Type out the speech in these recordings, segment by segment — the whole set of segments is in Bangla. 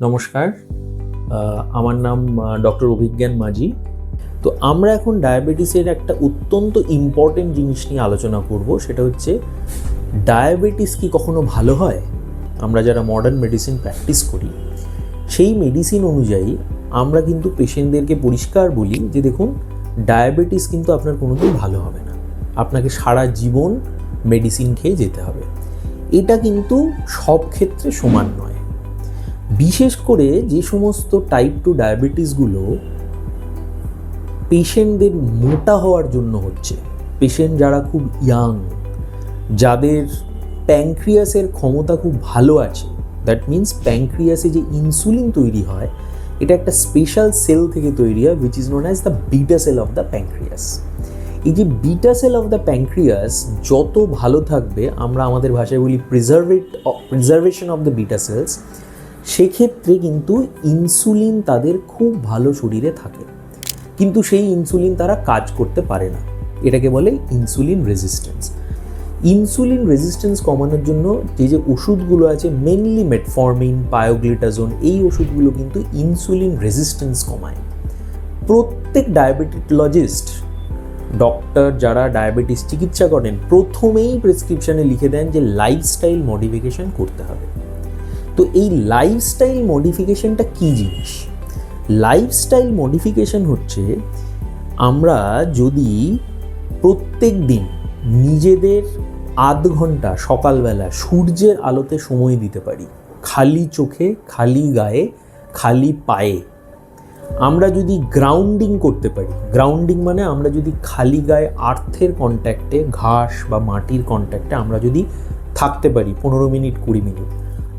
নমস্কার, আমার নাম ডক্টর অভিজ্ঞান মাঝি। তো আমরা এখন ডায়াবেটিসের একটা অত্যন্ত ইম্পর্টেন্ট জিনিস নিয়ে আলোচনা করব, সেটা হচ্ছে ডায়াবেটিস কি কখনো ভালো হয়? আমরা যারা মডার্ন মেডিসিন প্র্যাকটিস করি সেই মেডিসিন অনুযায়ী আমরা কিন্তু পেশেন্টদেরকে পরিষ্কার বলি যে দেখুন, ডায়াবেটিস কিন্তু আপনার কোনোদিন ভালো হবে না, আপনাকে সারা জীবন মেডিসিন খেয়ে যেতে হবে। এটা কিন্তু সব ক্ষেত্রে সমান নয়। বিশেষ করে যে সমস্ত টাইপ 2 ডায়াবেটিসগুলো পেশেন্টদের মোটা হওয়ার জন্য হচ্ছে, পেশেন্ট যারা খুব ইয়াং, যাদের প্যানক্রিয়াসের ক্ষমতা খুব ভালো আছে, দ্যাট মিনস প্যানক্রিয়াসে যে ইনসুলিন তৈরি হয় এটা একটা স্পেশাল সেল থেকে তৈরি হয়, which is known as the beta cell of the pancreas. এই যে beta cell of the pancreas যত ভালো থাকবে, আমরা আমাদের ভাষায় বলি preservation of the beta cells, সেক্ষেত্রে কিন্তু ইনসুলিন তাদের খুব ভালো শরীরে থাকে, কিন্তু সেই ইনসুলিন তারা কাজ করতে পারে না। এটাকে বলে ইনসুলিন রেজিস্ট্যান্স। ইনসুলিন রেজিস্ট্যান্স কমানোর জন্য যে ওষুধগুলো আছে, মেনলি মেটফর্মিন, পায়োগ্লিটাজোন, এই ওষুধগুলো কিন্তু ইনসুলিন রেজিস্ট্যান্স কমায়। প্রত্যেক ডায়াবেটিকোলজিস্ট, ডক্টর যারা ডায়াবেটিস চিকিৎসা করেন, প্রথমেই প্রেসক্রিপশানে লিখে দেন যে লাইফস্টাইল মডিফিকেশন করতে হবে। তো এই লাইফস্টাইল মডিফিকেশনটা কী জিনিস? লাইফস্টাইল মডিফিকেশন হচ্ছে আমরা যদি প্রত্যেক দিন নিজেদের আধ ঘন্টা সকালবেলা সূর্যের আলোতে সময় দিতে পারি, খালি চোখে, খালি গায়ে, খালি পায়ে, আমরা যদি গ্রাউন্ডিং করতে পারি, গ্রাউন্ডিং মানে আমরা যদি খালি গায়ে আর্থের কন্ট্যাক্টে, ঘাস বা মাটির কন্ট্যাক্টে আমরা যদি থাকতে পারি 15 মিনিট 20 মিনিট,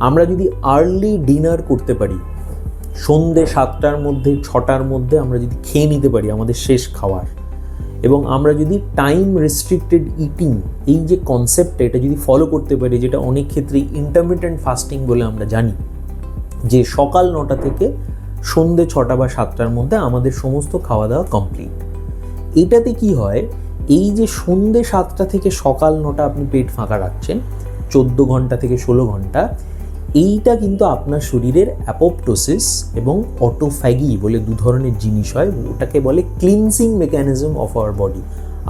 আমরা যদি আর্লি ডিনার করতে পারি, সন্ধ্যে 7টার মধ্যে 6টার মধ্যে আমরা যদি খেয়ে নিতে পারি আমাদের শেষ খাওয়ার, এবং আমরা যদি টাইম রেস্ট্রিক্টেড ইটিং, এই যে কনসেপ্টটা, এটা যদি ফলো করতে পারি, যেটা অনেক ক্ষেত্রেই ইন্টারমিটেন্ট ফাস্টিং বলে আমরা জানি, যে সকাল 9টা থেকে সন্ধ্যে 6টা বা 7টার মধ্যে আমাদের সমস্ত খাওয়া দাওয়া কমপ্লিট। এটাতে কি হয়, এই যে সন্ধ্যে 7টা থেকে সকাল 9টা আপনি পেট ফাঁকা রাখছেন, 14 ঘন্টা থেকে 16 ঘন্টা, এইটা কিন্তু আপনার শরীরের অ্যাপোপ্টোসিস এবং অটোফ্যাগি বলে দু ধরনের জিনিস হয়। ওটাকে বলে cleansing mechanism of our body.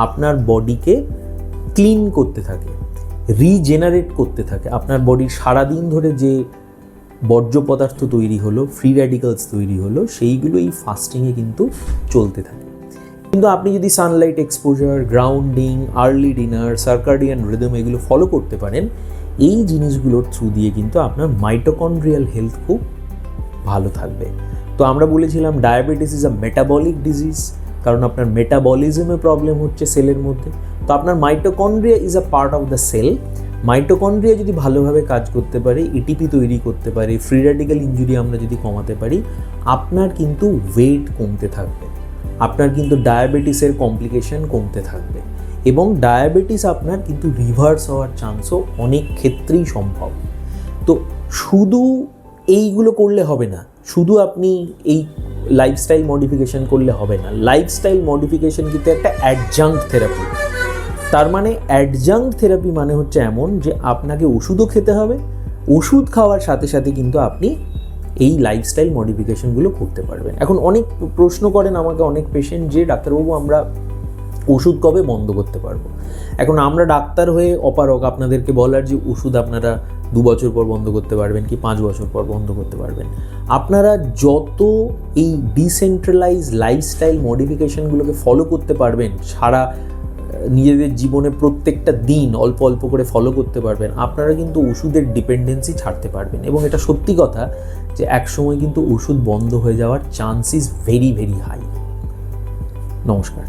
আপনার বডিকে ক্লিন করতে থাকে, রিজেনারেট করতে থাকে। আপনার বডির সারাদিন ধরে যে বর্জ্য পদার্থ তৈরি হলো, ফ্রি র্যাডিক্যালস তৈরি হলো, সেইগুলো এই ফাস্টিংয়ে কিন্তু চলতে থাকে। কিন্তু আপনি যদি Sunlight exposure, grounding, early dinner, circadian rhythm এগুলো ফলো করতে পারেন, এই জিনিসগুলোর থ্রু দিয়ে কিন্তু আপনার মাইটোকন্ড্রিয়াল হেলথ খুব ভালো থাকবে। তো আমরা বলেছিলাম diabetes is a metabolic disease, কারণ আপনার মেটাবলিজমে প্রবলেম হচ্ছে সেলের মধ্যে। তো আপনার mitochondria is a part of the cell. Mitochondria যদি ভালোভাবে কাজ করতে পারে, এটিপি তৈরি করতে পারে, ফ্রি র্যাডিক্যাল ইনজুরি আমরা যদি কমাতে পারি, আপনার কিন্তু ওয়েট কমতে থাকবে, আপনার কিন্তু ডায়াবেটিসের কমপ্লিকেশন কমতে থাকবে, এবং ডায়াবেটিস আপনার কিন্তু রিভার্স হওয়ার চান্সও অনেক ক্ষেত্রেই সম্ভব। তো শুধু এইগুলো করলে হবে না, শুধু আপনি এই লাইফস্টাইল মডিফিকেশন করলে হবে না। লাইফস্টাইল মডিফিকেশন কিন্তু একটা অ্যাডজাঙ্ক্ট থেরাপি। তার মানে অ্যাডজাঙ্ক্ট থেরাপি মানে হচ্ছে এমন যে আপনাকে ওষুধও খেতে হবে, ওষুধ খাওয়ার সাথে সাথে কিন্তু আপনি এই লাইফস্টাইল মডিফিকেশনগুলো করতে পারবেন। এখন অনেক প্রশ্ন করেন আমাকে অনেক পেশেন্ট যে ডাক্তারবাবু আমরা ওষুধ কবে বন্ধ করতে পারবো? এখন আমরা ডাক্তার হয়ে অপারগ আপনাদেরকে বলার যে ওষুধ আপনারা 2 বছর পর বন্ধ করতে পারবেন কি 5 বছর পর বন্ধ করতে পারবেন। আপনারা যত এই ডিসেন্ট্রালাইজ লাইফস্টাইল মডিফিকেশনগুলোকে ফলো করতে পারবেন, সারা নিজেদের জীবনে প্রত্যেকটা দিন অল্প অল্প করে ফলো করতে পারবেন, আপনারা কিন্তু ওষুধের ডিপেন্ডেন্সি ছাড়তে পারবেন। এবং এটা সত্যি কথা যে একসময় কিন্তু ওষুধ বন্ধ হয়ে যাওয়ার chance is very very high. নমস্কার।